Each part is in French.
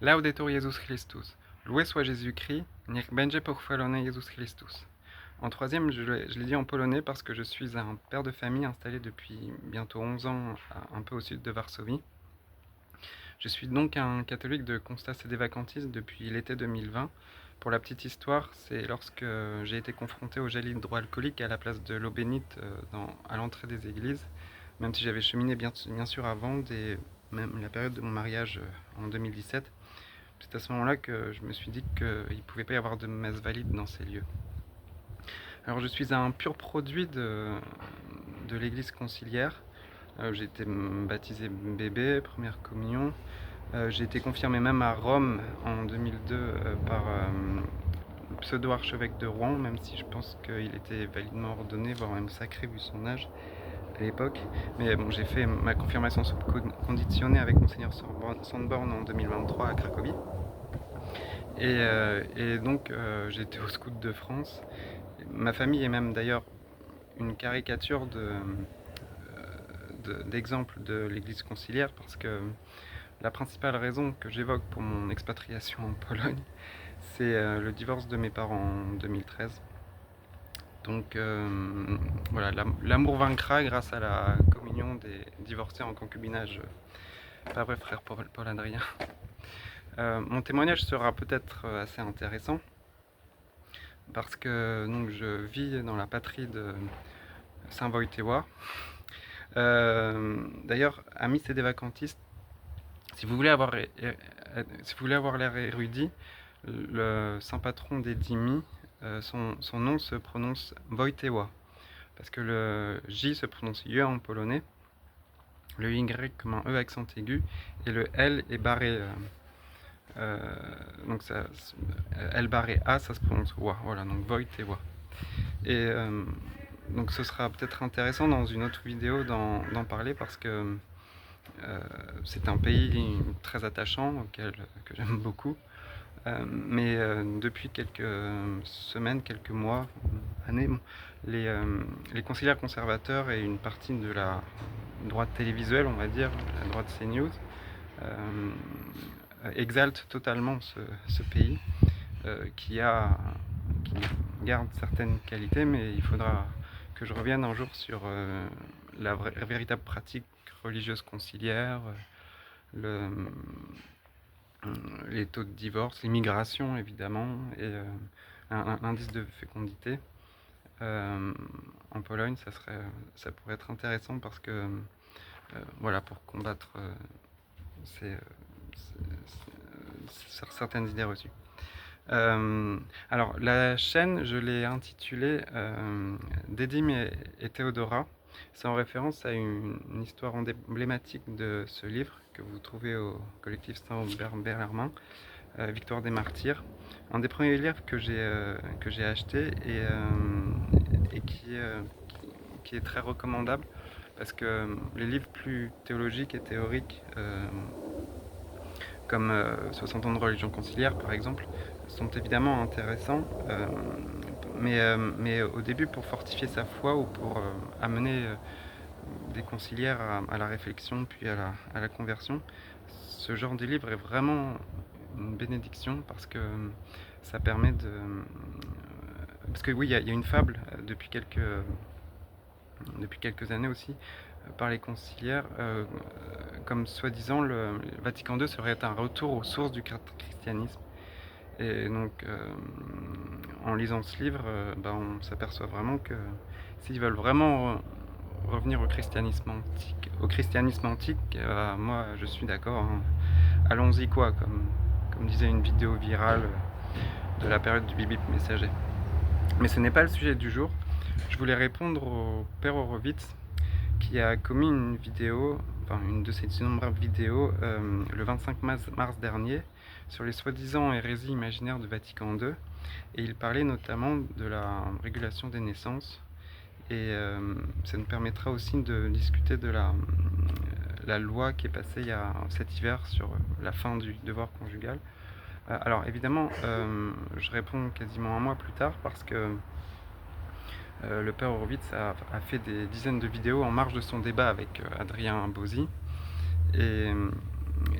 Laudetur Jesus Christus. Loué soit Jésus-Christ, niech będzie pochwalony Jezus Chrystus. En troisième, je l'ai dit en polonais parce que je suis un père de famille installé depuis bientôt 11 ans un peu au sud de Varsovie. Je suis donc un catholique de constat sédévacantiste depuis l'été 2020. Pour la petite histoire, c'est lorsque j'ai été confronté au gel hydroalcoolique à la place de l'eau bénite à l'entrée des églises, même si j'avais cheminé bien sûr avant, même la période de mon mariage en 2017. C'est à ce moment-là que je me suis dit qu'il ne pouvait pas y avoir de messe valide dans ces lieux. Alors je suis un pur produit de l'église conciliaire. J'ai été baptisé bébé, première communion. J'ai été confirmé même à Rome en 2002 par le pseudo-archevêque de Rouen, même si je pense qu'il était validement ordonné, voire même sacré vu son âge à l'époque. Mais bon, j'ai fait ma confirmation conditionnée avec Monseigneur Sandborn en 2023 à Cracovie. Et donc j'ai été au Scout de France. Ma famille est même d'ailleurs une caricature d'exemple de l'église conciliaire parce que la principale raison que j'évoque pour mon expatriation en Pologne, c'est le divorce de mes parents en 2013. Donc voilà, l'amour vaincra grâce à la communion des divorcés en concubinage. Pas vrai, frère Paul Adrien. Mon témoignage sera peut-être assez intéressant parce que donc, je vis dans la patrie de Saint Wojtyła. D'ailleurs, amis sédévacantistes, si vous voulez avoir l'air érudit, le saint patron des Dymis, son nom se prononce Wojtyła, parce que le J se prononce J en polonais, le Y comme un E accent aigu, et le L est barré. Donc ça, L barré A, ça se prononce Wa. Voilà, donc Wojtyła. Et donc ce sera peut-être intéressant dans une autre vidéo d'en parler parce que c'est un pays très attachant que j'aime beaucoup. Mais depuis quelques semaines, quelques mois, années, les conciliaires conservateurs et une partie de la droite télévisuelle, on va dire, la droite CNews, exaltent totalement ce pays qui garde certaines qualités, mais il faudra que je revienne un jour sur la véritable pratique religieuse conciliaire, les taux de divorce, l'immigration évidemment, et l'indice de fécondité. En Pologne, ça pourrait être intéressant parce que, voilà, pour combattre certaines idées reçues. Alors, la chaîne, je l'ai intitulée Dédim et Théodora. C'est en référence à une histoire emblématique de ce livre que vous trouvez au collectif Saint-Aubert Bellarmin, Victoire des Martyrs. Un des premiers livres que j'ai acheté et qui est très recommandable parce que les livres plus théologiques et théoriques comme 60 ans de religion conciliaire par exemple, sont évidemment intéressants, mais au début pour fortifier sa foi ou pour amener des conciliaires à la réflexion puis à la conversion, ce genre de livre est vraiment une bénédiction parce que ça permet de... Parce que oui, il y a une fable depuis quelques années aussi par les conciliaires, comme soi-disant le Vatican II serait un retour aux sources du christianisme. Et donc, en lisant ce livre, on s'aperçoit vraiment que s'ils veulent vraiment revenir au christianisme antique, moi je suis d'accord, hein. Allons-y quoi, comme disait une vidéo virale de la période du Bibip messager. Mais ce n'est pas le sujet du jour. Je voulais répondre au père Horowitz qui a commis une vidéo, enfin une de ses innombrables vidéos, le 25 mars dernier, sur les soi-disant hérésies imaginaires de Vatican II, et il parlait notamment de la régulation des naissances, et ça nous permettra aussi de discuter de la loi qui est passée cet hiver sur la fin du devoir conjugal. Alors évidemment, je réponds quasiment un mois plus tard parce que le père Horowitz a fait des dizaines de vidéos en marge de son débat avec Adrien Bauzy. Et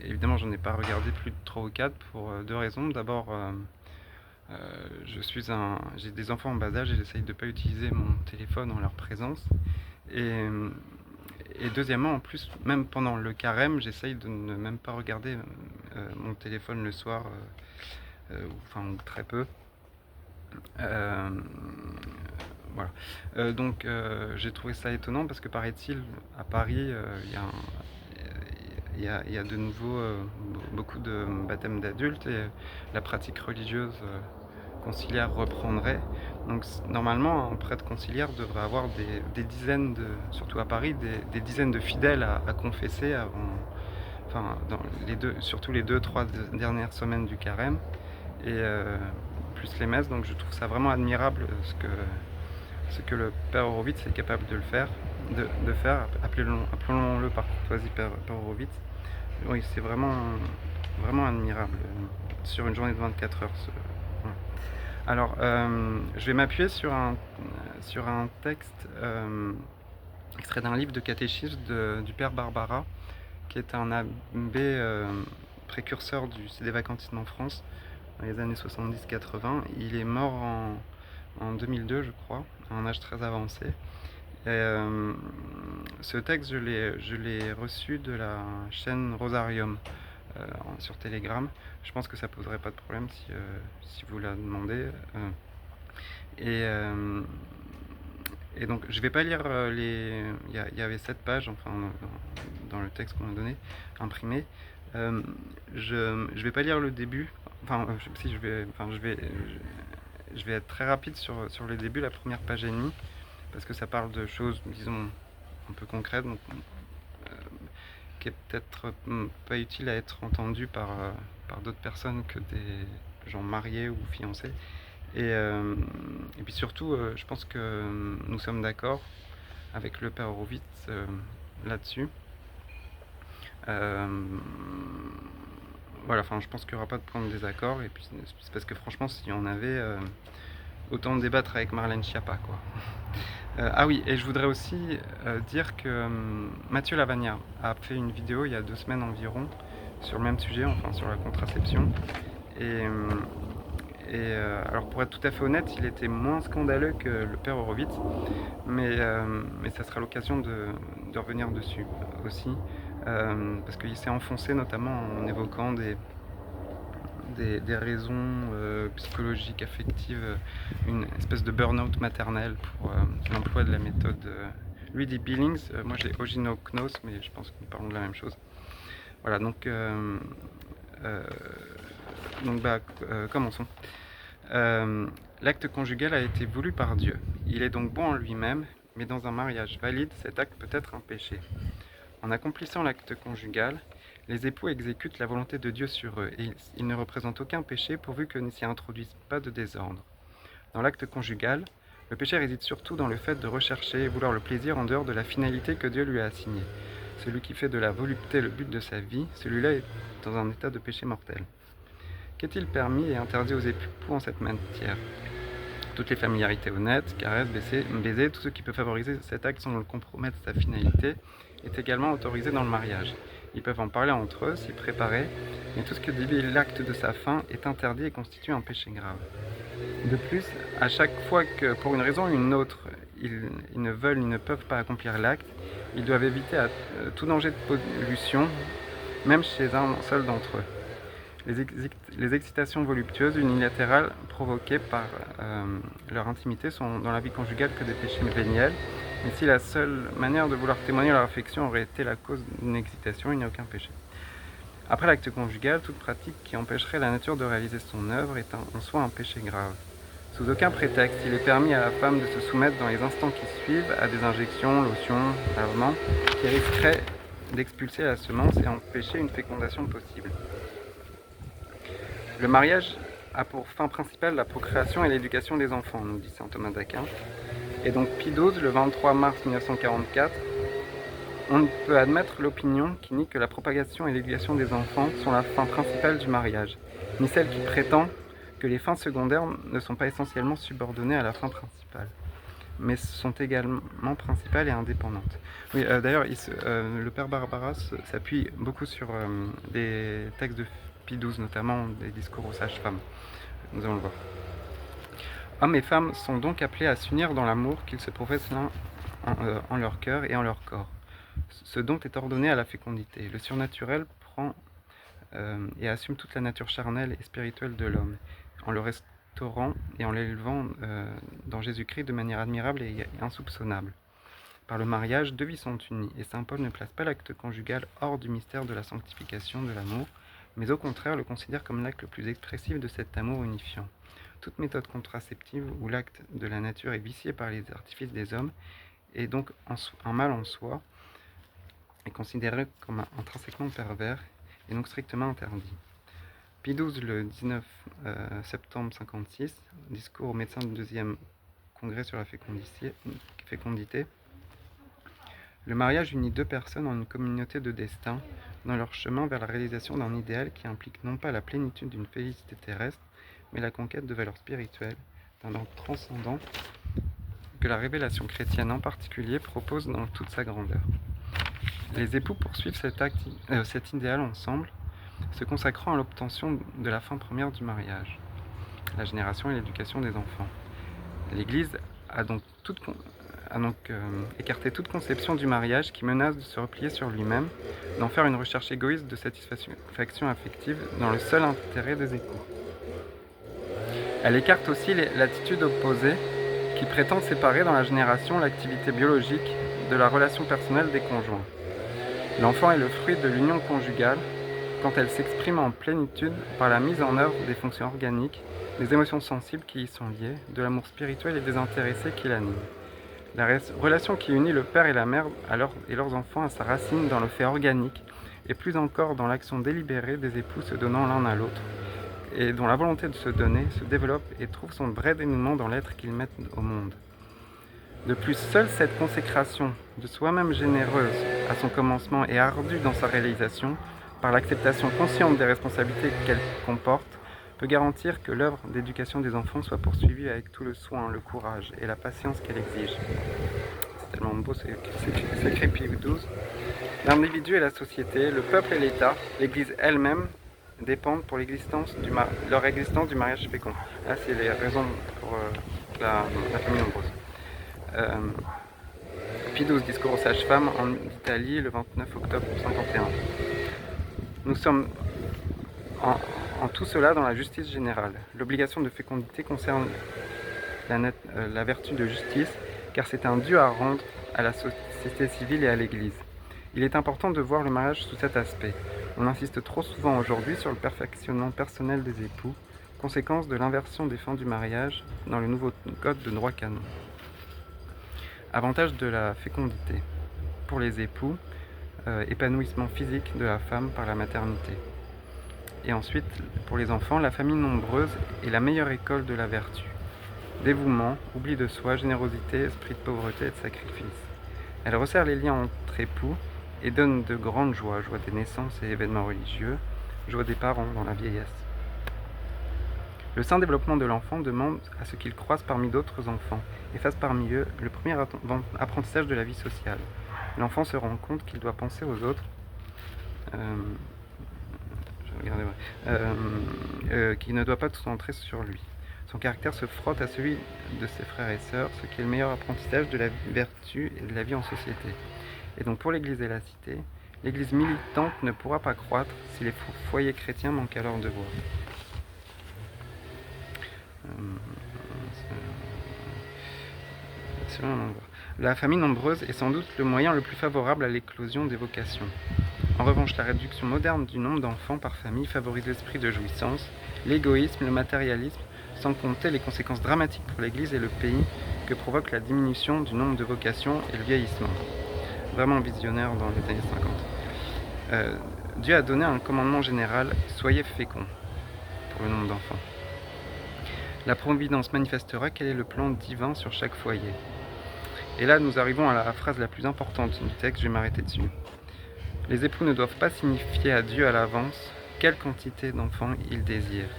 évidemment, j'en ai pas regardé plus de 3 ou 4 pour deux raisons. D'abord, j'ai des enfants en bas âge et j'essaye de ne pas utiliser mon téléphone en leur présence. Et, et deuxièmement, en plus, même pendant le carême, j'essaye de ne même pas regarder mon téléphone le soir, ou très peu. Euh, voilà. Donc j'ai trouvé ça étonnant parce que paraît-il, à Paris, il y a de nouveau beaucoup de baptêmes d'adultes et la pratique religieuse conciliaire reprendrait. Donc normalement, un prêtre conciliaire devrait avoir des dizaines surtout à Paris, des dizaines de fidèles à confesser avant, surtout les 2-3 dernières semaines du carême, et plus les messes. Donc je trouve ça vraiment admirable ce que le père Horowitz est capable de faire. Appelons-le par courtoisie père Horowitz. Oui, c'est vraiment admirable sur une journée de 24 heures. Voilà. Alors, je vais m'appuyer sur un texte extrait d'un livre de catéchisme du père Barbara, qui est un abbé précurseur du sédévacantisme en France dans les années 70-80. Il est mort en 2002, je crois, à un âge très avancé. Et ce texte, je l'ai reçu de la chaîne Rosarium sur Telegram. Je pense que ça poserait pas de problème si vous la demandez. Et donc, je vais pas lire il y avait 7 pages, enfin, dans le texte qu'on m'a donné, imprimé. Je vais pas lire le début. Enfin, si je vais être très rapide sur le début, la première page et demie, parce que ça parle de choses, disons, un peu concrètes, donc, qui est peut-être pas utile à être entendu par d'autres personnes que des gens mariés ou fiancés. Et puis surtout, je pense que nous sommes d'accord avec le père Horowitz là-dessus. Voilà, enfin, je pense qu'il n'y aura pas de point de désaccord. Et puis c'est parce que franchement, si on avait autant de débattre avec Marlène Schiappa, quoi. Ah oui, et je voudrais aussi dire que Mathieu Lavagnard a fait une vidéo il y a 2 semaines environ sur le même sujet, enfin sur la contraception. Et alors pour être tout à fait honnête, il était moins scandaleux que le père Horowitz, mais ça sera l'occasion de revenir dessus aussi, parce qu'il s'est enfoncé notamment en évoquant des raisons psychologiques, affectives, une espèce de burn-out maternel pour l'emploi de la méthode. Lui dit Billings, moi j'ai Oginoknos, mais je pense que nous parlons de la même chose. Voilà, donc commençons. L'acte conjugal a été voulu par Dieu. Il est donc bon en lui-même, mais dans un mariage valide, cet acte peut être un péché. En accomplissant l'acte conjugal, les époux exécutent la volonté de Dieu sur eux, et ils ne représentent aucun péché pourvu que ne s'y introduise pas de désordre. Dans l'acte conjugal, le péché réside surtout dans le fait de rechercher et vouloir le plaisir en dehors de la finalité que Dieu lui a assignée. Celui qui fait de la volupté le but de sa vie, celui-là est dans un état de péché mortel. Qu'est-il permis et interdit aux époux en cette matière? Toutes les familiarités honnêtes, caresses, baisers, tout ce qui peut favoriser cet acte sans le compromettre sa finalité, est également autorisé dans le mariage. Ils peuvent en parler entre eux, s'y préparer, mais tout ce que dit l'acte de sa fin est interdit et constitue un péché grave. De plus, à chaque fois que, pour une raison ou une autre, ils ne veulent ni ne peuvent pas accomplir l'acte, ils doivent éviter tout danger de pollution, même chez un seul d'entre eux. Les excitations voluptueuses unilatérales provoquées par leur intimité sont dans la vie conjugale que des péchés véniels, mais si la seule manière de vouloir témoigner leur affection aurait été la cause d'une excitation, il n'y a aucun péché. Après l'acte conjugal, toute pratique qui empêcherait la nature de réaliser son œuvre est en soi un péché grave. Sous aucun prétexte, il est permis à la femme de se soumettre dans les instants qui suivent à des injections, lotions, lavements, qui risqueraient d'expulser la semence et empêcher une fécondation possible. Le mariage a pour fin principale la procréation et l'éducation des enfants, nous dit saint Thomas d'Aquin. Et donc Pie XII, le 23 mars 1944, on ne peut admettre l'opinion qui nie que la propagation et l'éducation des enfants sont la fin principale du mariage, ni celle qui prétend que les fins secondaires ne sont pas essentiellement subordonnées à la fin principale. mais sont également principales et indépendantes. Oui, d'ailleurs, le père Barbara s'appuie beaucoup sur des textes de Pie XII, notamment des discours aux sages-femmes. Nous allons le voir. Hommes et femmes sont donc appelés à s'unir dans l'amour qu'ils se professent l'un en leur cœur et en leur corps. Ce dont est ordonné à la fécondité. Le surnaturel prend et assume toute la nature charnelle et spirituelle de l'homme, en le restaurant et en l'élevant dans Jésus-Christ de manière admirable et insoupçonnable. Par le mariage, deux vies sont unies, et saint Paul ne place pas l'acte conjugal hors du mystère de la sanctification de l'amour, mais au contraire le considère comme l'acte le plus expressif de cet amour unifiant. Toute méthode contraceptive où l'acte de la nature est vicié par les artifices des hommes est donc un mal en soi, est considéré comme intrinsèquement pervers et donc strictement interdit. Pie XII, le 19 septembre 1956, discours aux médecins du deuxième congrès sur la fécondité. Le mariage unit deux personnes en une communauté de destin dans leur chemin vers la réalisation d'un idéal qui implique non pas la plénitude d'une félicité terrestre, mais la conquête de valeurs spirituelles, d'un ordre transcendant que la révélation chrétienne en particulier propose dans toute sa grandeur. Les époux poursuivent cet idéal ensemble, se consacrant à l'obtention de la fin première du mariage, la génération et l'éducation des enfants. L'Église a donc écarté toute conception du mariage qui menace de se replier sur lui-même, d'en faire une recherche égoïste de satisfaction affective dans le seul intérêt des époux. Elle écarte aussi l'attitude opposée qui prétend séparer dans la génération l'activité biologique de la relation personnelle des conjoints. L'enfant est le fruit de l'union conjugale quand elle s'exprime en plénitude par la mise en œuvre des fonctions organiques, des émotions sensibles qui y sont liées, de l'amour spirituel et désintéressé qui l'anime. La relation qui unit le père et la mère et leurs enfants a sa racine dans le fait organique et plus encore dans l'action délibérée des époux se donnant l'un à l'autre, et dont la volonté de se donner se développe et trouve son vrai dénouement dans l'être qu'ils mettent au monde. De plus, seule cette consécration de soi-même généreuse à son commencement et ardue dans sa réalisation, par l'acceptation consciente des responsabilités qu'elle comporte, peut garantir que l'œuvre d'éducation des enfants soit poursuivie avec tout le soin, le courage et la patience qu'elle exige. C'est tellement beau, c'est écrit Pie XII. L'individu et la société, le peuple et l'État, l'Église elle-même, dépendent pour leur existence du mariage fécond. Là, c'est les raisons pour la famille nombreuse. Pie XII, discours aux sages-femmes en Italie, le 29 octobre 1951. Nous sommes en tout cela dans la justice générale. L'obligation de fécondité concerne la vertu de justice, car c'est un dû à rendre à la société civile et à l'Église. Il est important de voir le mariage sous cet aspect. On insiste trop souvent aujourd'hui sur le perfectionnement personnel des époux, conséquence de l'inversion des fins du mariage dans le nouveau code de droit canon. Avantage de la fécondité. Pour les époux, épanouissement physique de la femme par la maternité. Et ensuite, pour les enfants, la famille nombreuse est la meilleure école de la vertu. Dévouement, oubli de soi, générosité, esprit de pauvreté et de sacrifice. Elle resserre les liens entre époux et donne de grandes joies, joie des naissances et événements religieux, joie des parents dans la vieillesse. Le saint développement de l'enfant demande à ce qu'il croise parmi d'autres enfants et fasse parmi eux le premier apprentissage de la vie sociale. L'enfant se rend compte qu'il doit penser aux autres, qu'il ne doit pas tout centrer sur lui. Son caractère se frotte à celui de ses frères et sœurs, ce qui est le meilleur apprentissage de la vertu et de la vie en société. Et donc pour l'Église et la cité, l'Église militante ne pourra pas croître si les foyers chrétiens manquent à leur devoir. La famille nombreuse est sans doute le moyen le plus favorable à l'éclosion des vocations. En revanche, la réduction moderne du nombre d'enfants par famille favorise l'esprit de jouissance, l'égoïsme, le matérialisme, sans compter les conséquences dramatiques pour l'Église et le pays que provoque la diminution du nombre de vocations et le vieillissement. Vraiment visionnaire dans les années 50. Dieu a donné un commandement général, soyez féconds, pour le nombre d'enfants. La providence manifestera quel est le plan divin sur chaque foyer. Et là, nous arrivons à la phrase la plus importante du texte, je vais m'arrêter dessus. Les époux ne doivent pas signifier à Dieu à l'avance quelle quantité d'enfants ils désirent.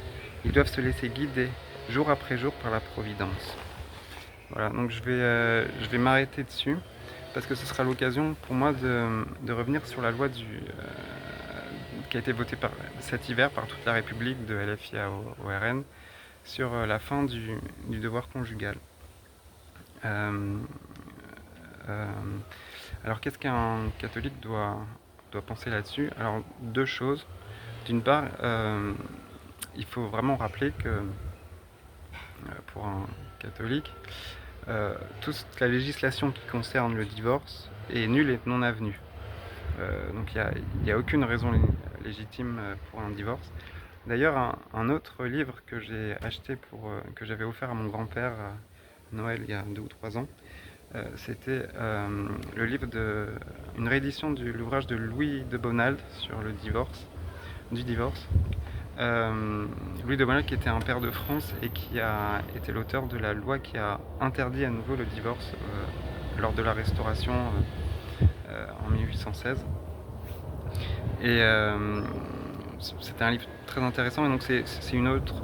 Ils doivent se laisser guider jour après jour par la providence. Voilà, donc je vais m'arrêter dessus parce que ce sera l'occasion pour moi de revenir sur la loi qui a été votée cet hiver par toute la République, de LFI au RN, sur la fin du devoir conjugal. Euh, euh, alors qu'est-ce qu'un catholique doit penser là-dessus? Alors deux choses. D'une part, il faut vraiment rappeler que pour un catholique, toute la législation qui concerne le divorce est nulle et non avenue. Donc il n'y a aucune raison légitime pour un divorce. D'ailleurs, un autre livre que j'ai acheté que j'avais offert à mon grand-père à Noël il y a 2 ou 3 ans, c'était le livre une réédition de l'ouvrage de Louis de Bonald sur le du divorce. Louis de Bonald qui était un père de France et qui a été l'auteur de la loi qui a interdit à nouveau le divorce lors de la Restauration en 1816. Et c'était un livre très intéressant et donc c'est un autre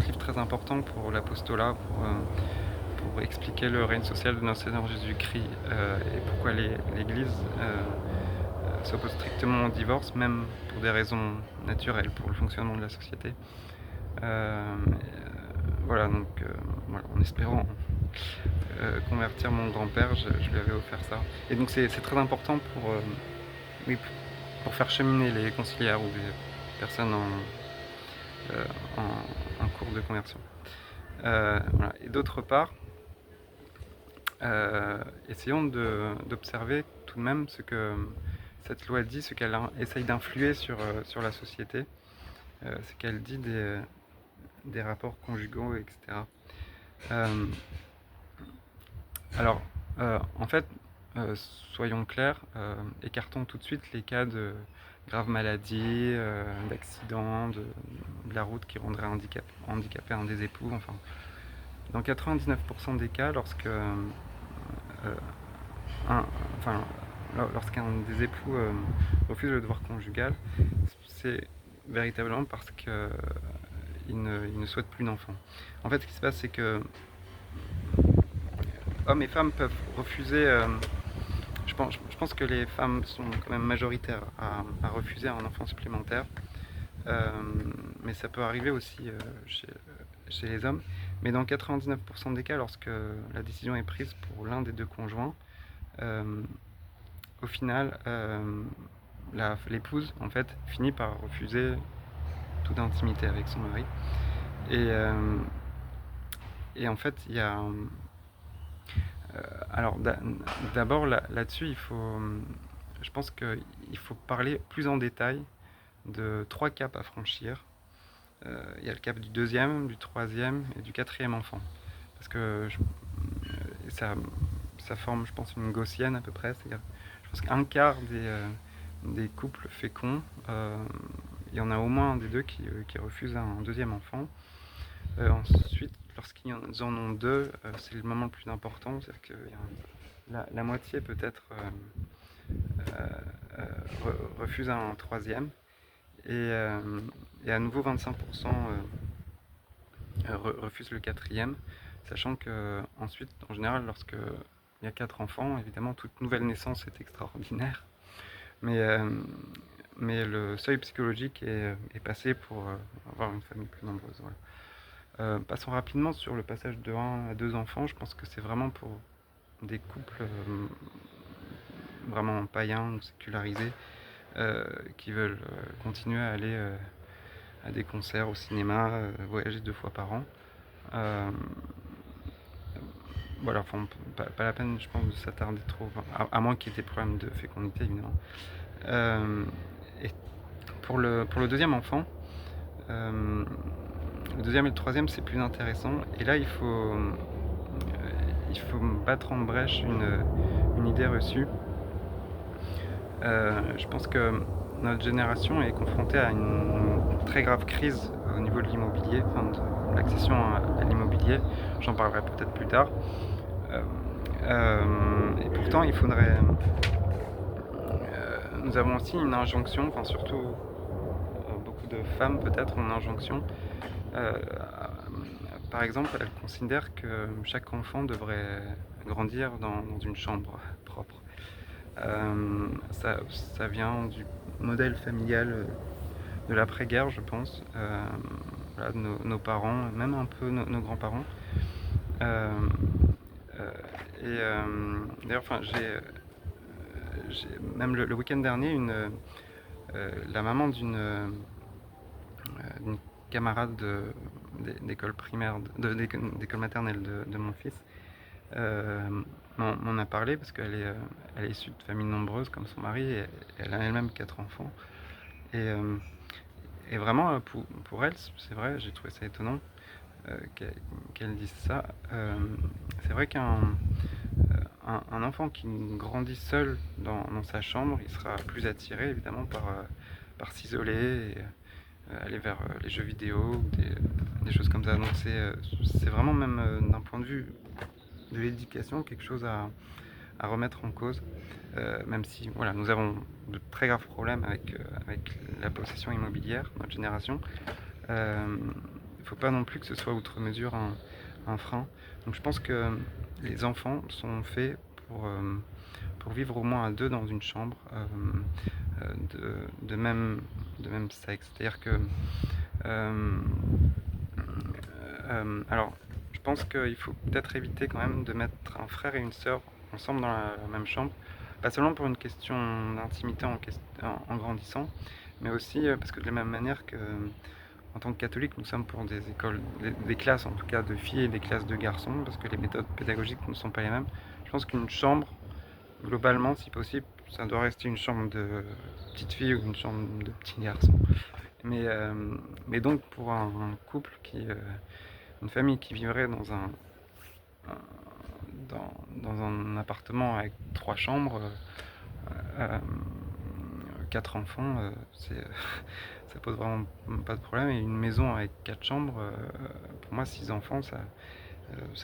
livre très important pour l'apostolat, pour expliquer le règne social de notre Seigneur Jésus-Christ et pourquoi l'Église s'oppose strictement au divorce, même pour des raisons naturelles, pour le fonctionnement de la société. Voilà, donc voilà, en espérant convertir mon grand-père, je lui avais offert ça. Et donc c'est très important oui, pour faire cheminer les conciliaires ou des personnes en cours de conversion. Voilà. Et d'autre part, essayons d'observer tout de même ce que cette loi dit, ce qu'elle essaye d'influer sur la société, ce qu'elle dit des rapports conjugaux, etc. Alors, en fait, soyons clairs, écartons tout de suite les cas de graves maladies, d'accidents, de la route qui rendrait handicapé un des époux. Enfin, dans 99% des cas, enfin, lorsqu'un des époux refuse le devoir conjugal, c'est véritablement parce qu'il ne souhaite plus d'enfants. En fait, ce qui se passe, c'est que hommes et femmes peuvent refuser. Je pense que les femmes sont quand même majoritaires à refuser un enfant supplémentaire. Mais ça peut arriver aussi chez les hommes. Mais dans 99% des cas, lorsque la décision est prise pour l'un des deux conjoints, au final, l'épouse en fait finit par refuser toute intimité avec son mari. Et en fait, il y a alors d'abord là-dessus, je pense qu'il faut parler plus en détail de 3 caps à franchir. Il y a le cap du deuxième, du troisième et du quatrième enfant. Parce que ça forme, je pense, une gaussienne à peu près. C'est-à-dire, je pense qu'un quart des couples féconds, il y en a au moins un des deux qui refuse un deuxième enfant. Ensuite, lorsqu'ils en ont deux, c'est le moment le plus important. C'est-à-dire que la moitié peut-être refuse un troisième. Et à nouveau 25% refusent le quatrième, sachant que ensuite, en général, lorsqu'il y a 4 enfants, évidemment, toute nouvelle naissance est extraordinaire. Mais le seuil psychologique est passé pour avoir une famille plus nombreuse. Voilà. Passons rapidement sur le passage de 1 à 2 enfants. Je pense que c'est vraiment pour des couples vraiment païens ou sécularisés qui veulent continuer à aller à des concerts, au cinéma, voyager 2 fois par an. Voilà, enfin, pas la peine, je pense, de s'attarder trop, à moins qu'il y ait des problèmes de fécondité, évidemment. Et pour le deuxième enfant, le deuxième et le troisième, c'est plus intéressant. Et là, il faut battre en brèche une idée reçue. Je pense que notre génération est confrontée à une très grave crise au niveau de l'immobilier, enfin de l'accession à l'immobilier. J'en parlerai peut-être plus tard. Et pourtant, il faudrait. Nous avons aussi une injonction, enfin surtout beaucoup de femmes peut-être ont une injonction par exemple, elle considère que chaque enfant devrait grandir dans une chambre propre. Ça vient du modèle familial de l'après-guerre, je pense, voilà, de nos parents, même un peu nos grands-parents. Euh, euh, D'ailleurs, enfin, même le week-end dernier, la maman d'une camarade d'école primaire, d'école maternelle de mon fils, m'en a parlé parce elle est issue de familles nombreuses comme son mari, et elle a elle-même 4 enfants. Et, euh, et vraiment, pour elle, c'est vrai, j'ai trouvé ça étonnant qu'elle dise ça. C'est vrai qu'un enfant qui grandit seul dans sa chambre, il sera plus attiré évidemment par s'isoler et aller vers les jeux vidéo, des choses comme ça. Donc c'est vraiment, même d'un point de vue de l'éducation, quelque chose à remettre en cause. Même si voilà, nous avons de très graves problèmes avec la possession immobilière, notre génération. Il ne faut pas non plus que ce soit outre mesure un frein. Donc je pense que les enfants sont faits pour vivre au moins à deux dans une chambre de même sexe. C'est-à-dire que euh, alors, je pense qu'il faut peut-être éviter quand même de mettre un frère et une sœur ensemble dans la même chambre, pas seulement pour une question d'intimité en grandissant, mais aussi parce que de la même manière que en tant que catholique, nous sommes pour des écoles, des classes en tout cas de filles et des classes de garçons, parce que les méthodes pédagogiques ne sont pas les mêmes. Je pense qu'une chambre, globalement, si possible, ça doit rester une chambre de petite fille ou une chambre de petit garçon. Mais donc pour un couple une famille qui vivrait dans un appartement avec 3 chambres, euh, 4 enfants, ça pose vraiment pas de problème. Et une maison avec 4 chambres, pour moi, 6 enfants, ça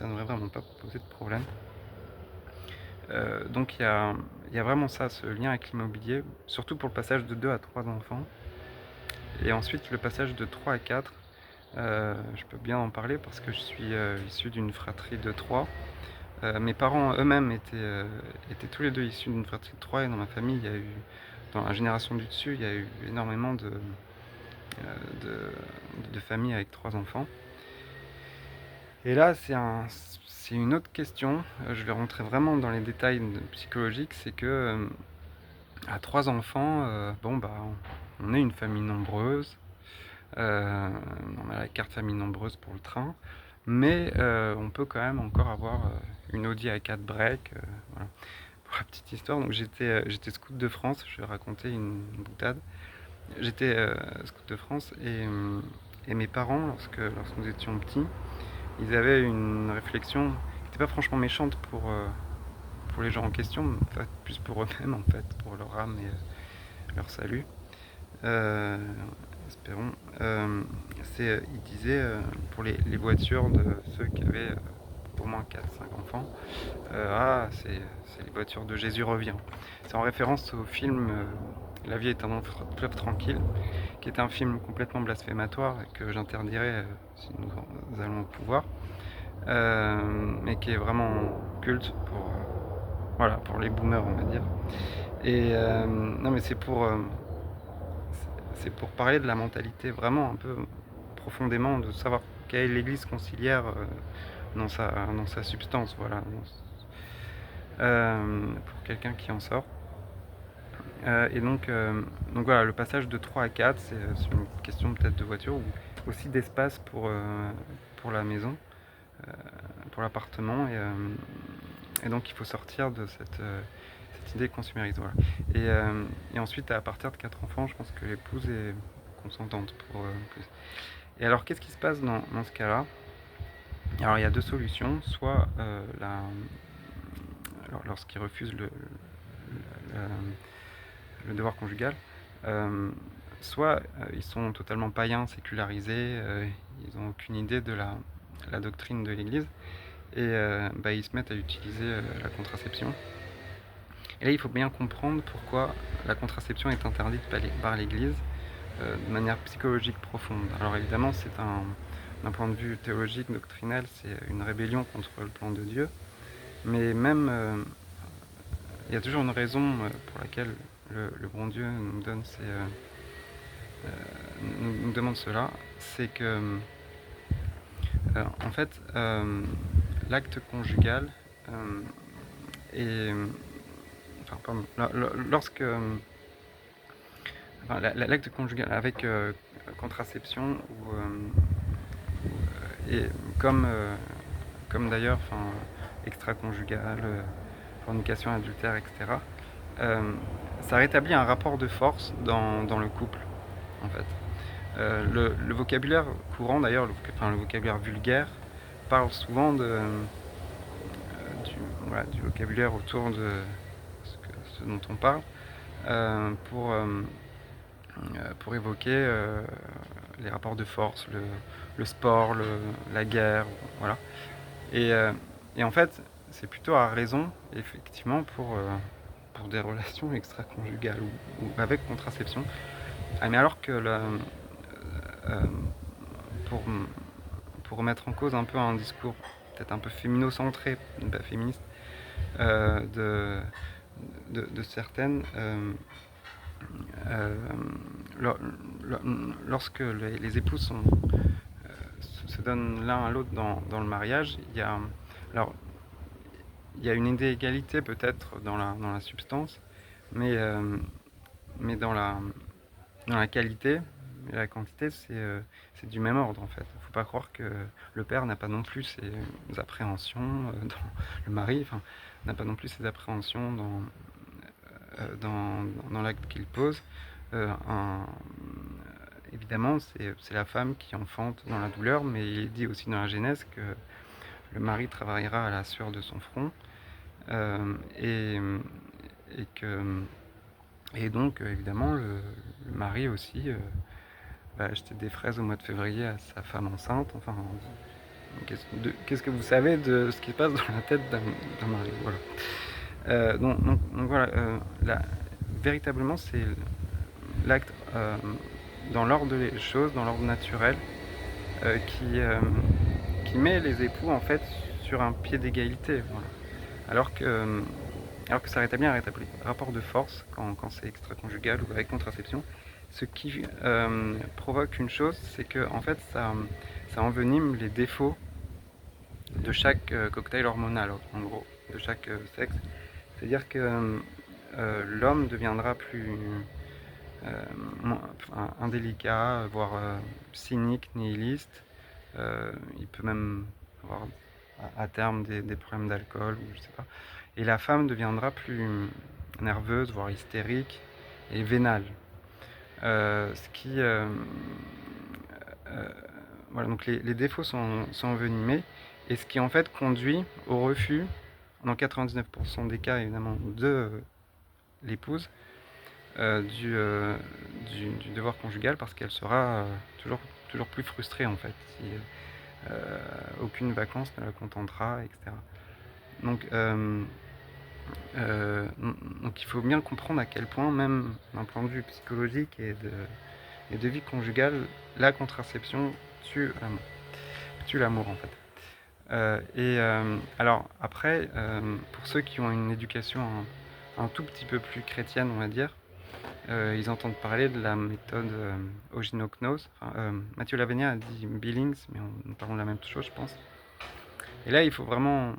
ne devrait vraiment pas poser de problème. Donc il y a vraiment ça, ce lien avec l'immobilier, surtout pour le passage de 2 à 3 enfants. Et ensuite le passage de 3 à 4, je peux bien en parler parce que je suis issu d'une fratrie de 3. Mes parents eux-mêmes étaient tous les deux issus d'une fratrie de 3, et dans ma famille, dans la génération du dessus, il y a eu énormément de familles avec 3 enfants. Et là, c'est une autre question. Je vais rentrer vraiment dans les détails psychologiques. C'est que à 3 enfants, bon bah, on est une famille nombreuse. On a la carte famille nombreuse pour le train, mais on peut quand même encore avoir une Audi à 4 breaks. Voilà. Pour la petite histoire, donc j'étais scout de France. Je vais raconter une boutade. J'étais scout de France, et mes parents, lorsque nous étions petits, ils avaient une réflexion qui n'était pas franchement méchante pour les gens en question, mais en fait, plus pour eux-mêmes, en fait, pour leur âme et leur salut. Euh, Espérons. Il disait pour les voitures de ceux qui avaient au moins 4 5 enfants, ah, c'est les voitures de Jésus revient. C'est en référence au film La vie est un long fleuve tranquille, qui est un film complètement blasphématoire et que j'interdirais si nous allons au pouvoir, mais qui est vraiment culte voilà, pour les boomers, on va dire. Et non, mais c'est pour parler de la mentalité vraiment un peu profondément, de savoir quelle est l'église conciliaire dans sa substance, voilà. Pour quelqu'un qui en sort. Donc voilà, le passage de 3 à 4, c'est une question peut-être de voiture ou aussi d'espace pour la maison, pour l'appartement. Et donc il faut sortir de cette idée consumériste. Voilà. Et ensuite, à partir de 4 enfants, je pense que l'épouse est consentante pour plus. Et alors, qu'est-ce qui se passe dans ce cas-là? Alors, il y a deux solutions. Soit, lorsqu'ils refusent le devoir conjugal, soit ils sont totalement païens, sécularisés, ils n'ont aucune idée de la doctrine de l'Église, et ils se mettent à utiliser la contraception. Et là, il faut bien comprendre pourquoi la contraception est interdite par l'Église de manière psychologique profonde. Alors évidemment, c'est d'un point de vue théologique, doctrinal, c'est une rébellion contre le plan de Dieu. Mais même, il y a toujours une raison pour laquelle le bon Dieu nous donne nous demande cela, c'est que en fait l'acte conjugal est, enfin, pardon, lorsque enfin, l'acte conjugal avec contraception et comme d'ailleurs extra-conjugal, fornication, adultère, etc. Ça rétablit un rapport de force dans le couple, en fait. Le vocabulaire courant, d'ailleurs, le vocabulaire vulgaire, parle souvent du vocabulaire autour de ce dont on parle, pour évoquer les rapports de force, le sport, la guerre, voilà. Et en fait, c'est plutôt à raison, effectivement, pour des relations extra-conjugales ou avec contraception. Ah, mais alors que euh, pour, pour remettre en cause un peu un discours peut-être un peu fémino-centré, pas féministe, de certaines, lorsque les époux se donnent l'un à l'autre dans le mariage, alors, il y a une inégalité peut-être dans la substance, mais, mais dans la qualité et la quantité, c'est du même ordre en fait. Il ne faut pas croire que le père n'a pas non plus ses appréhensions, le mari n'a pas non plus ses appréhensions dans l'acte qu'il pose. Évidemment, c'est la femme qui enfante dans la douleur, mais il est dit aussi dans la Genèse que le mari travaillera à la sueur de son front, et que et donc évidemment le mari aussi va acheter des fraises au mois de février à sa femme enceinte. Enfin, qu'est-ce que vous savez de ce qui se passe dans la tête d'un mari, voilà. Donc voilà, véritablement c'est l'acte dans l'ordre des choses, dans l'ordre naturel, qui met les époux en fait sur un pied d'égalité, voilà. Alors que ça rétablit un rapport de force quand c'est extra-conjugal ou avec contraception. Ce qui provoque une chose, c'est que en fait ça envenime les défauts de chaque cocktail hormonal, en gros, de chaque sexe. C'est-à-dire que l'homme deviendra plus indélicat, voire cynique, nihiliste. Il peut même avoir à terme des problèmes d'alcool, ou je sais pas. Et la femme deviendra plus nerveuse, voire hystérique et vénale. Ce qui voilà, donc les défauts sont envenimés, et ce qui en fait conduit au refus, dans 99% des cas évidemment, de l'épouse du devoir conjugal, parce qu'elle sera toujours plus frustrée en fait, si aucune vacance ne la contentera, etc. Donc, donc il faut bien comprendre à quel point, même d'un point de vue psychologique et de vie conjugale, la contraception tue l'amour en fait. Alors après, pour ceux qui ont une éducation un tout petit peu plus chrétienne, on va dire, ils entendent parler de la méthode Oginognose. Mathieu Lavénia a dit Billings, mais nous parlons de la même chose, je pense. Et là, il faut vraiment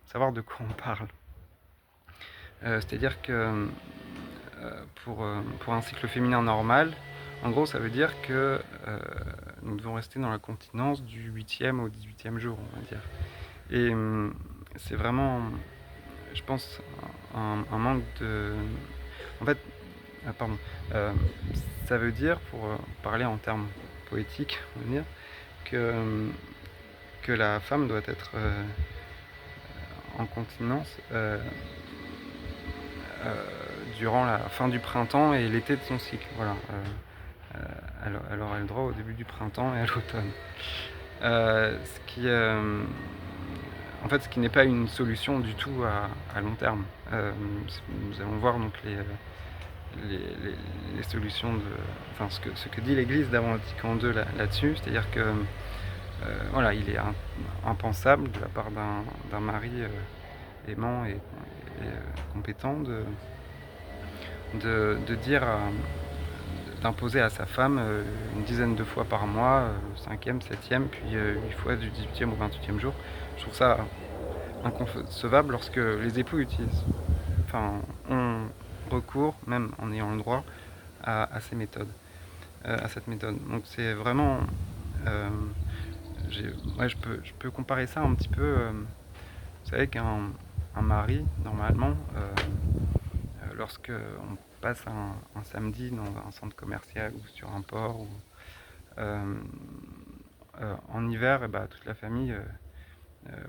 savoir de quoi on parle. C'est-à-dire que pour un cycle féminin normal, en gros, ça veut dire que nous devons rester dans la continence du 8e au 18e jour, on va dire. Et c'est vraiment, je pense, un manque de... En fait, pardon, ça veut dire, pour parler en termes poétiques, on va dire, que la femme doit être en continence durant la fin du printemps et l'été de son cycle. Voilà. Elle aura le droit au début du printemps et à l'automne. En fait, ce qui n'est pas une solution du tout à long terme. Nous allons voir donc les solutions ce que dit l'Église d'avant Vatican II là-dessus, c'est-à-dire que voilà, il est impensable de la part d'un mari aimant et compétent de dire d'imposer à sa femme une dizaine de fois par mois, 5e, 7e, puis 8 fois du 18e au 28e jour. Je trouve ça inconcevable lorsque les époux ont recours, même en ayant le droit, à ces méthodes, à cette méthode. Donc c'est vraiment, euh, ouais, je peux comparer ça un petit peu, vous savez qu'un mari, normalement, lorsque on passe un samedi dans un centre commercial ou sur un port, ou, euh, en hiver, toute la famille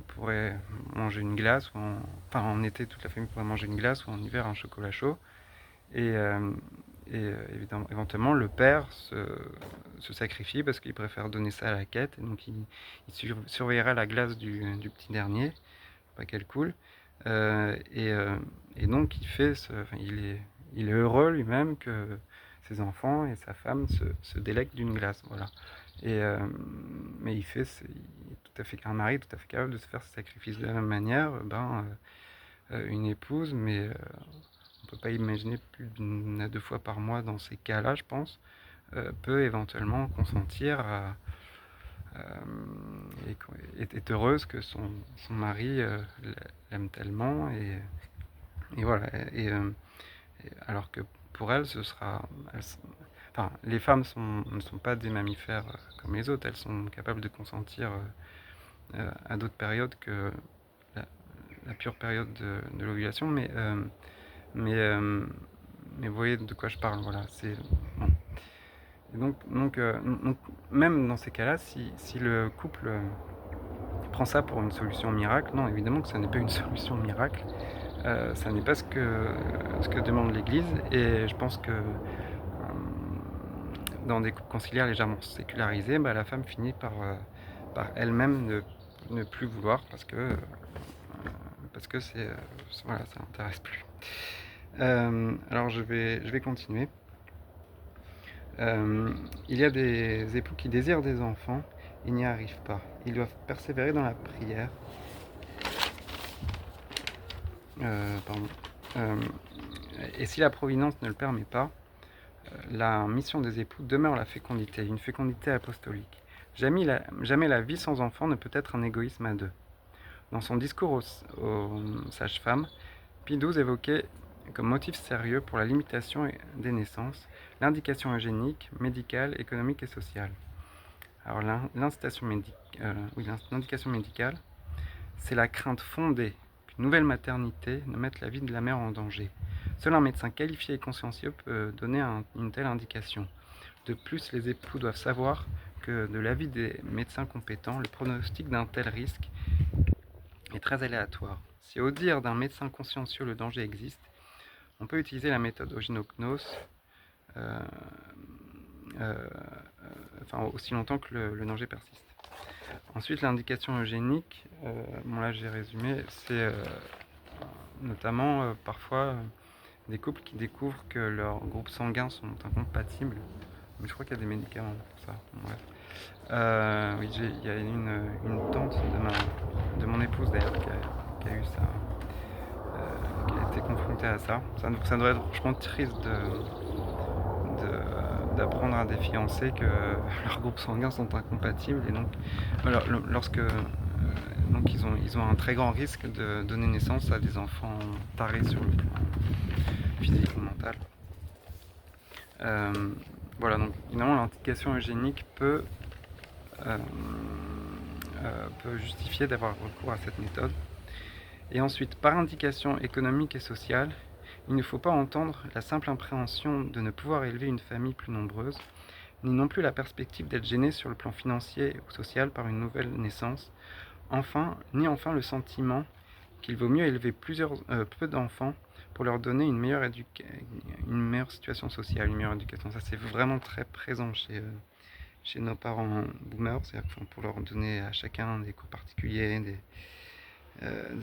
pourrait manger une glace, enfin en été toute la famille pourrait manger une glace, ou en hiver un chocolat chaud. Et, évidemment, éventuellement le père se sacrifie parce qu'il préfère donner ça à la quête, et donc surveillera la glace du petit dernier, pas qu'elle coule. Euh, et, euh, et donc enfin, il est heureux lui-même que ses enfants et sa femme se délectent d'une glace, voilà. Mais il est tout à fait un mari, tout à fait capable de se faire ce sacrifice de la même manière. Une épouse, mais on peut pas imaginer plus d'une à deux fois par mois dans ces cas-là, je pense, peut éventuellement consentir est heureuse que son mari l'aime tellement, et voilà. Alors que pour elle, enfin, les femmes ne sont pas des mammifères comme les autres. Elles sont capables de consentir à d'autres périodes que la, la pure période de l'ovulation, mais, euh, mais vous voyez de quoi je parle. Voilà, c'est bon. Et donc, même dans ces cas-là, si le couple prend ça pour une solution miracle, non, évidemment que ça n'est pas une solution miracle. Ça n'est pas ce que demande l'Église, et je pense que dans des couples conciliaires légèrement sécularisés, la femme finit par elle-même ne plus vouloir parce que voilà, ça n'intéresse plus. Alors je vais continuer. Il y a des époux qui désirent des enfants et n'y arrivent pas. Ils doivent persévérer dans la prière. Pardon. Euh, et si la providence ne le permet pas, la mission des époux demeure la fécondité, une fécondité apostolique. Jamais la vie sans enfant ne peut être un égoïsme à deux. Dans son discours aux sages-femmes, Pie XII évoquait comme motif sérieux pour la limitation des naissances l'indication eugénique, médicale, économique et sociale. Alors l'indication médicale, c'est la crainte fondée qu'une nouvelle maternité ne mette la vie de la mère en danger. Seul un médecin qualifié et consciencieux peut donner une telle indication. De plus, les époux doivent savoir que de l'avis des médecins compétents, le pronostic d'un tel risque est très aléatoire. Si au dire d'un médecin consciencieux le danger existe, on peut utiliser la méthode Oginognos, euh, euh, aussi longtemps que le danger persiste. Ensuite, l'indication eugénique, là j'ai résumé, c'est notamment parfois des couples qui découvrent que leurs groupes sanguins sont incompatibles. Mais je crois qu'il y a des médicaments pour ça. Bref. Oui, il y a une tante de mon épouse d'ailleurs qui a eu ça, qui a été confrontée à ça. Ça doit être franchement triste d'apprendre à des fiancés que leurs groupes sanguins sont incompatibles, et donc lorsque donc ils ont un très grand risque de donner naissance à des enfants tarés sur le plan physique ou mental. Voilà, donc évidemment l'indication eugénique peut justifier d'avoir recours à cette méthode. Et ensuite, par indication économique et sociale, il ne faut pas entendre la simple appréhension de ne pouvoir élever une famille plus nombreuse, ni non plus la perspective d'être gêné sur le plan financier ou social par une nouvelle naissance, ni enfin le sentiment qu'il vaut mieux élever peu d'enfants pour leur donner une meilleure situation sociale, une meilleure éducation. Ça, c'est vraiment très présent chez nos parents boomers, c'est-à-dire pour leur donner à chacun des cours particuliers, des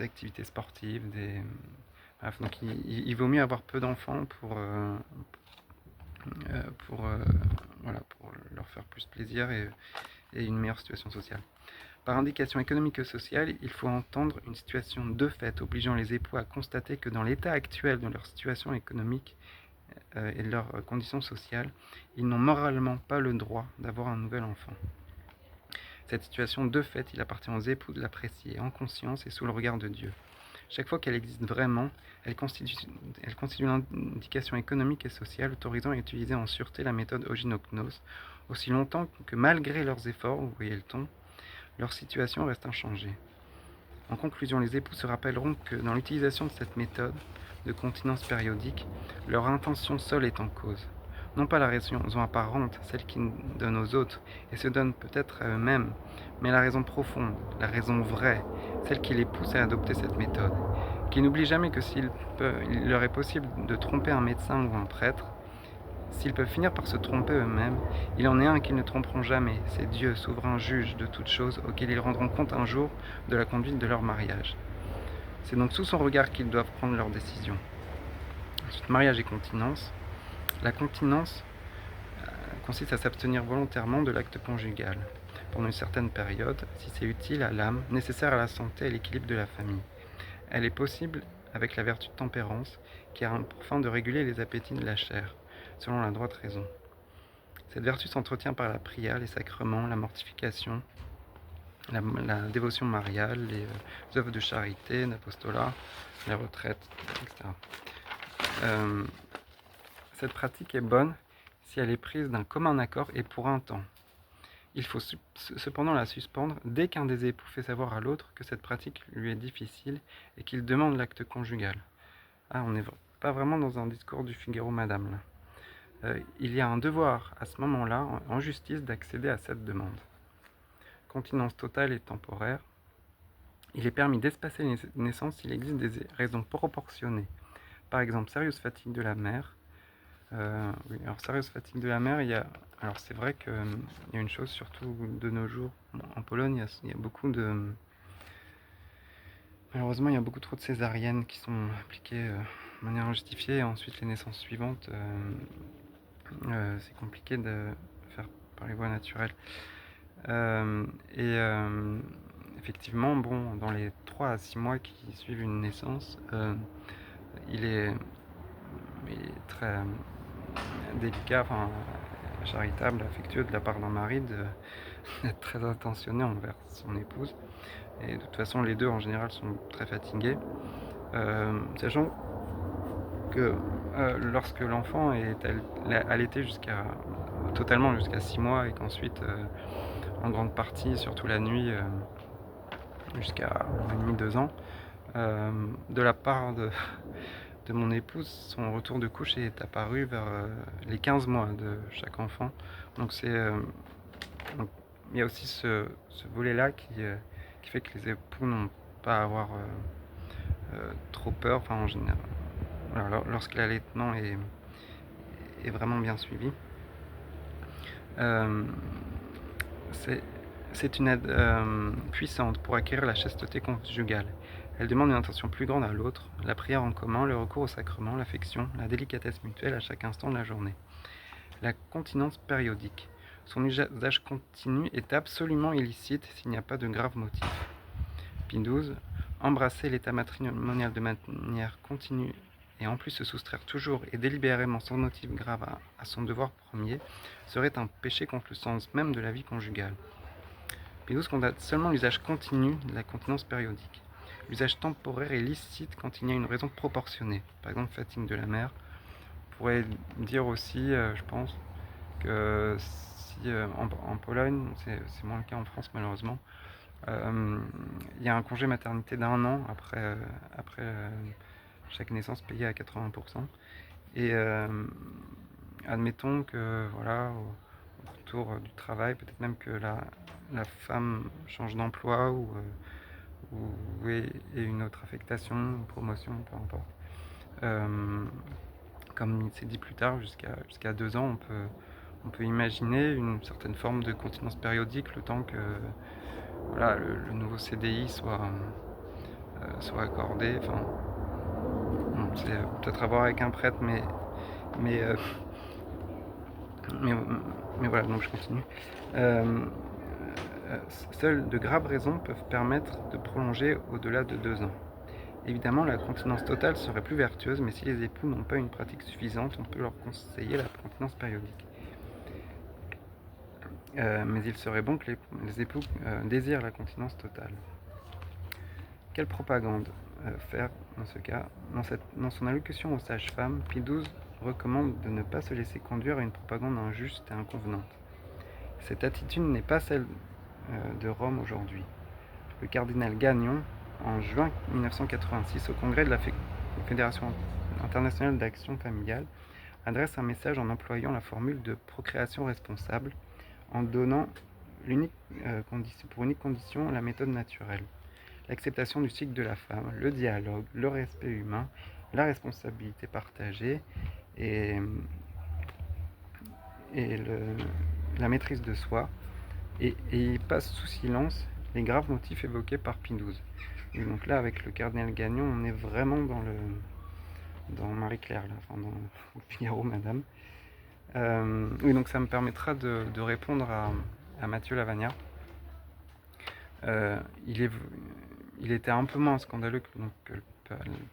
activités sportives, bref, donc il vaut mieux avoir peu d'enfants pour, voilà, pour leur faire plus plaisir, et une meilleure situation sociale. Par indication économique et sociale, il faut entendre une situation de fait obligeant les époux à constater que dans l'état actuel de leur situation économique et de leurs conditions sociales, ils n'ont moralement pas le droit d'avoir un nouvel enfant. Cette situation de fait, il appartient aux époux de l'apprécier en conscience et sous le regard de Dieu. Chaque fois qu'elle existe vraiment, elle constitue une indication économique et sociale autorisant à utiliser en sûreté la méthode Oginoknos, aussi longtemps que malgré leurs efforts, vous voyez le ton, leur situation reste inchangée. En conclusion, les époux se rappelleront que dans l'utilisation de cette méthode de continence périodique, leur intention seule est en cause. Non pas la raison apparente, celle qu'ils donnent aux autres et se donnent peut-être à eux-mêmes, mais la raison profonde, la raison vraie, celle qui les pousse à adopter cette méthode. Qui n'oublie jamais que s'il leur est possible de tromper un médecin ou un prêtre, s'ils peuvent finir par se tromper eux-mêmes, il en est un qu'ils ne tromperont jamais, c'est Dieu, souverain juge de toutes choses, auquel ils rendront compte un jour de la conduite de leur mariage. C'est donc sous son regard qu'ils doivent prendre leurs décisions. Ensuite, mariage et continence. La continence consiste à s'abstenir volontairement de l'acte conjugal, pendant une certaine période, si c'est utile à l'âme, nécessaire à la santé et l'équilibre de la famille. Elle est possible avec la vertu de tempérance, qui a pour fin de réguler les appétits de la chair, selon la droite raison. Cette vertu s'entretient par la prière, les sacrements, la mortification, la dévotion mariale, les œuvres de charité, l'apostolat, les retraites, etc. Cette pratique est bonne si elle est prise d'un commun accord et pour un temps. Il faut cependant la suspendre dès qu'un des époux fait savoir à l'autre que cette pratique lui est difficile et qu'il demande l'acte conjugal. Ah, on n'est pas vraiment dans un discours du Figaro Madame, là. Il y a un devoir à ce moment-là, en justice, d'accéder à cette demande. Continence totale et temporaire. Il est permis d'espacer les naissances s'il existe des raisons proportionnées. Par exemple, sérieuse fatigue de la mère. Oui, alors sérieuse fatigue de la mère, alors c'est vrai qu'il y a une chose, surtout de nos jours, en Pologne, il y a beaucoup de... Malheureusement, il y a beaucoup trop de césariennes qui sont appliquées de manière injustifiée, et ensuite les naissances suivantes, c'est compliqué de faire par les voies naturelles. Effectivement, bon, dans les 3 à 6 mois qui suivent une naissance, il est très délicat, charitable, affectueux de la part d'un mari d'être très attentionné envers son épouse. Et de toute façon, les deux en général sont très fatigués, sachant que lorsque l'enfant est allaité totalement jusqu'à 6 mois et qu'ensuite, en grande partie, surtout la nuit, jusqu'à 1 an et demi, 2 ans, de la part de mon épouse, son retour de couche est apparu vers les 15 mois de chaque enfant. Donc il y a aussi ce volet-là qui fait que les époux n'ont pas à avoir trop peur, en général, voilà, lorsque l'allaitement est vraiment bien suivi. C'est une aide puissante pour acquérir la chasteté conjugale. Elle demande une attention plus grande à l'autre, la prière en commun, le recours au sacrement, l'affection, la délicatesse mutuelle à chaque instant de la journée. La continence périodique. Son usage continu est absolument illicite s'il n'y a pas de grave motif. Pie XII. Embrasser l'état matrimonial de manière continue et en plus se soustraire toujours et délibérément sans motif grave à son devoir premier serait un péché contre le sens même de la vie conjugale. Pie XII condamne seulement l'usage continu de la continence périodique. L'usage temporaire est licite quand il y a une raison proportionnée, par exemple fatigue de la mère. On pourrait dire aussi, je pense, que si en Pologne, c'est moins le cas en France malheureusement, il y a un congé maternité d'1 an après chaque naissance payée à 80%. Et admettons que voilà, au retour du travail, peut-être même que la femme change d'emploi ou ait une autre affectation, une promotion, peu importe. Comme il s'est dit plus tard, jusqu'à 2 ans, on peut imaginer une certaine forme de continence périodique le temps que voilà, le nouveau CDI soit accordé. C'est peut-être à voir avec un prêtre, mais voilà, donc je continue. Seules de graves raisons peuvent permettre de prolonger au-delà de 2 ans. Évidemment, la continence totale serait plus vertueuse, mais si les époux n'ont pas une pratique suffisante, on peut leur conseiller la continence périodique. Mais il serait bon que les époux désirent la continence totale. Quelle propagande faire dans ce cas? Dans son allocution aux sages-femmes, Pie XII recommande de ne pas se laisser conduire à une propagande injuste et inconvenante. Cette attitude n'est pas celle de Rome aujourd'hui. Le cardinal Gagnon, en juin 1986, au congrès de la Fédération internationale d'action familiale, adresse un message en employant la formule de procréation responsable, en donnant pour unique condition la méthode naturelle, l'acceptation du cycle de la femme, le dialogue, le respect humain, la responsabilité partagée et la maîtrise de soi, et il passe sous silence les graves motifs évoqués par Pie XII. Et donc là, avec le cardinal Gagnon, on est vraiment dans Marie-Claire, enfin dans Figaro, Madame. Oui, donc ça me permettra de répondre à Mathieu Lavagna. Il était un peu moins scandaleux que le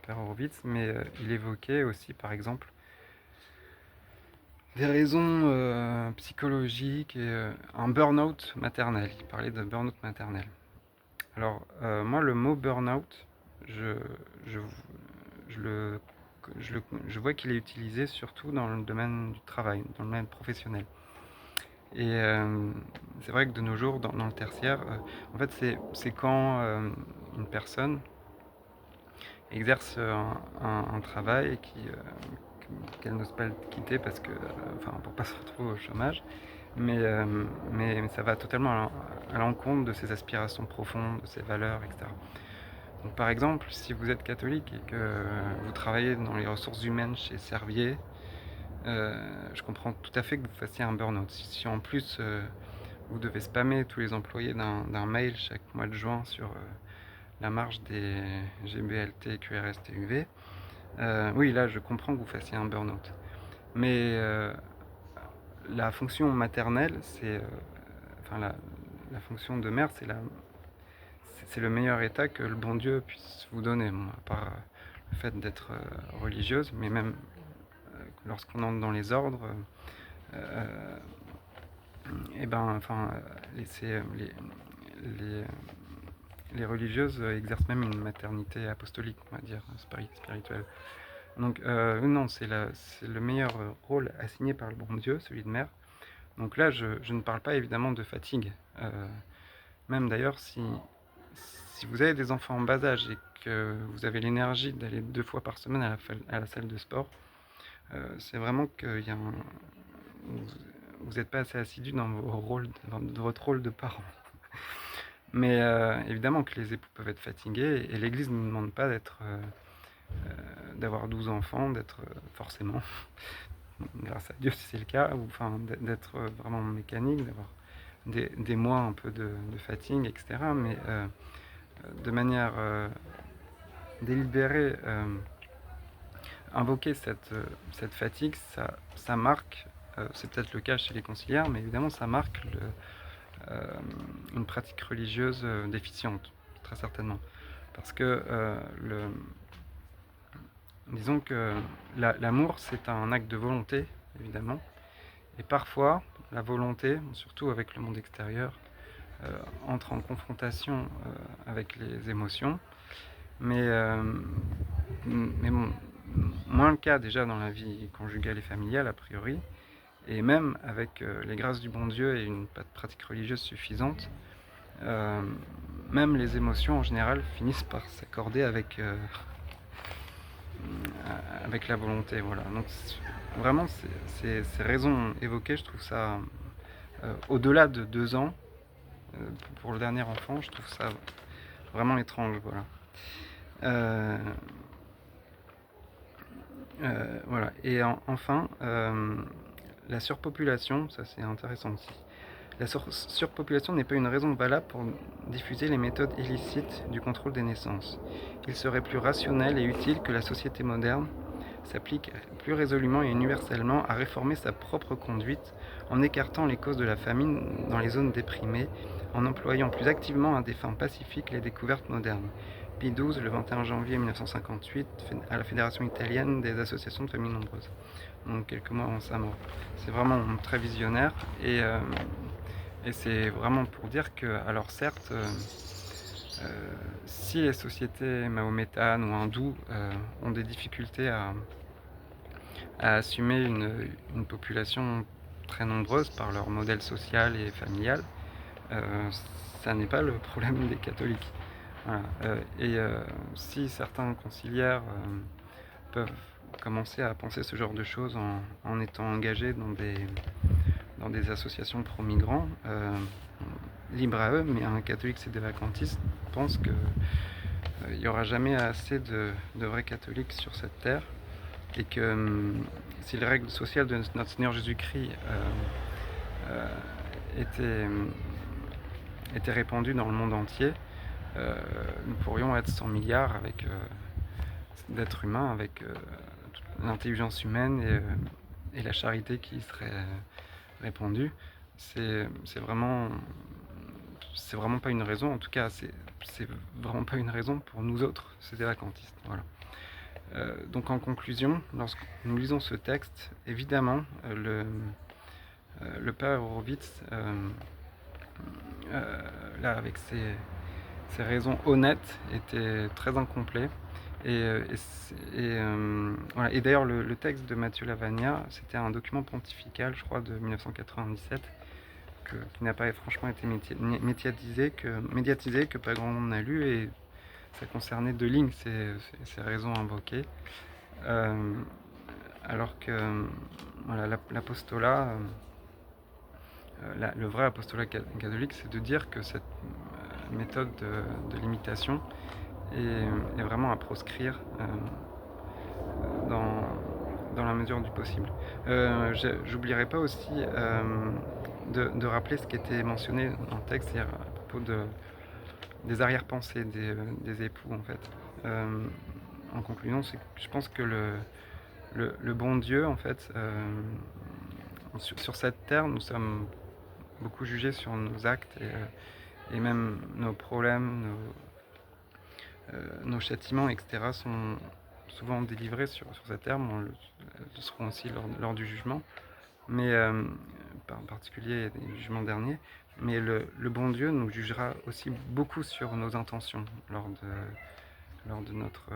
père Horowitz, mais il évoquait aussi, par exemple, des raisons psychologiques et un burn-out maternel. Il parlait de burn-out maternel. Alors, moi, le mot burn-out, je vois qu'il est utilisé surtout dans le domaine du travail, dans le domaine professionnel. Et c'est vrai que de nos jours, dans le tertiaire, en fait, c'est quand une personne exerce un travail et qu'elle n'ose pas le quitter parce que, pour pas se retrouver au chômage, mais ça va totalement à l'encontre de ses aspirations profondes, de ses valeurs, etc. Donc, par exemple, si vous êtes catholique et que vous travaillez dans les ressources humaines chez Servier, je comprends tout à fait que vous fassiez un burn-out. Si en plus vous devez spammer tous les employés d'un mail chaque mois de juin sur la marge des GBLT, QRS, TUV, oui, là je comprends que vous fassiez un burn-out. Mais la fonction maternelle, la fonction de mère, c'est le meilleur état que le bon Dieu puisse vous donner, à part le fait d'être religieuse, mais même lorsqu'on entre dans les ordres, les religieuses exercent même une maternité apostolique, on va dire, spirituelle. Donc non, c'est le meilleur rôle assigné par le bon Dieu, celui de mère. Donc là, je ne parle pas évidemment de fatigue. Même d'ailleurs, si vous avez des enfants en bas âge et que vous avez l'énergie d'aller 2 fois par semaine à la salle de sport, c'est vraiment que vous n'êtes pas assez assidu dans votre rôle de parent. Mais évidemment que les époux peuvent être fatigués, et l'Église ne nous demande pas d'avoir 12 enfants, d'être forcément, grâce à Dieu si c'est le cas, ou d'être vraiment mécanique, d'avoir des mois un peu de fatigue, etc. Mais de manière délibérée, invoquer cette fatigue, ça marque, c'est peut-être le cas chez les conciliaires, mais évidemment ça marque une pratique religieuse déficiente, très certainement. Parce que disons que l'amour, c'est un acte de volonté, évidemment, et parfois la volonté, surtout avec le monde extérieur, entre en confrontation avec les émotions, mais bon, moins le cas déjà dans la vie conjugale et familiale a priori, et même avec les grâces du bon Dieu et une pratique religieuse suffisante, même les émotions en général finissent par s'accorder avec la volonté. Voilà. Donc vraiment ces raisons évoquées, je trouve ça au-delà de 2 ans pour le dernier enfant, je trouve ça vraiment étrange. Voilà. Voilà. Et enfin, la surpopulation, ça c'est intéressant aussi. La surpopulation n'est pas une raison valable pour diffuser les méthodes illicites du contrôle des naissances. Il serait plus rationnel et utile que la société moderne s'applique plus résolument et universellement à réformer sa propre conduite en écartant les causes de la famine dans les zones déprimées, en employant plus activement à des fins pacifiques les découvertes modernes. Pie XII, le 21 janvier 1958, à la Fédération italienne des associations de familles nombreuses. Donc quelques mois avant sa mort. C'est vraiment très visionnaire et c'est vraiment pour dire que, alors certes, si les sociétés mahométanes ou hindoues ont des difficultés à assumer une population très nombreuse par leur modèle social et familial, ça n'est pas le problème des catholiques. Voilà. Si certains conciliaires peuvent commencer à penser ce genre de choses en étant engagés dans des associations pro-migrants, libre à eux, mais un catholique sédévacantiste pense qu'il n'y aura jamais assez de vrais catholiques sur cette terre et que si les règles sociales de notre Seigneur Jésus-Christ étaient répandues dans le monde entier, nous pourrions être 100 milliards d'êtres humains avec l'intelligence humaine et la charité qui serait répandue. C'est vraiment pas une raison, en tout cas c'est vraiment pas une raison pour nous autres, c'est des vacantistes. Voilà. Donc en conclusion, lorsque nous lisons ce texte, évidemment le père Horowitz, là avec ses raisons honnêtes, était très incomplet. Voilà. Et d'ailleurs le texte de Mathieu Lavagna, c'était un document pontifical, je crois, de 1997, qui n'a pas franchement été médiatisé, que pas grand monde n'a lu, et ça concernait deux lignes, ces raisons invoquées. Alors que voilà, l'apostolat, le vrai apostolat catholique, c'est de dire que cette méthode de l'imitation est vraiment à proscrire dans la mesure du possible. J'oublierai pas aussi de rappeler ce qui était mentionné dans le texte, c'est-à-dire à propos des arrière-pensées des époux, en fait. En conclusion, je pense que le bon Dieu, en fait, sur cette terre, nous sommes beaucoup jugés sur nos actes et même nos problèmes, nos châtiments, etc. sont souvent délivrés sur cette terre. Le seront aussi lors du jugement, mais en particulier du jugement dernier. Mais le bon Dieu nous jugera aussi beaucoup sur nos intentions lors de notre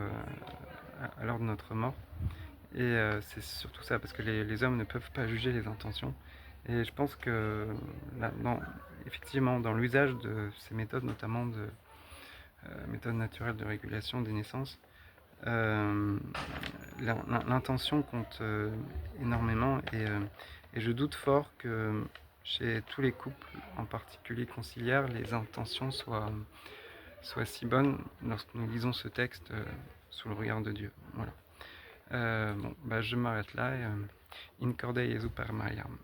mort. Et c'est surtout ça, parce que les hommes ne peuvent pas juger les intentions. Et je pense que, effectivement, dans l'usage de ces méthodes, notamment de méthodes naturelles de régulation des naissances, l'intention compte énormément. Et je doute fort que chez tous les couples, en particulier conciliaires, les intentions soient si bonnes lorsque nous lisons ce texte sous le regard de Dieu. Voilà. Je m'arrête là. Et Incorde Jesu per Mariam.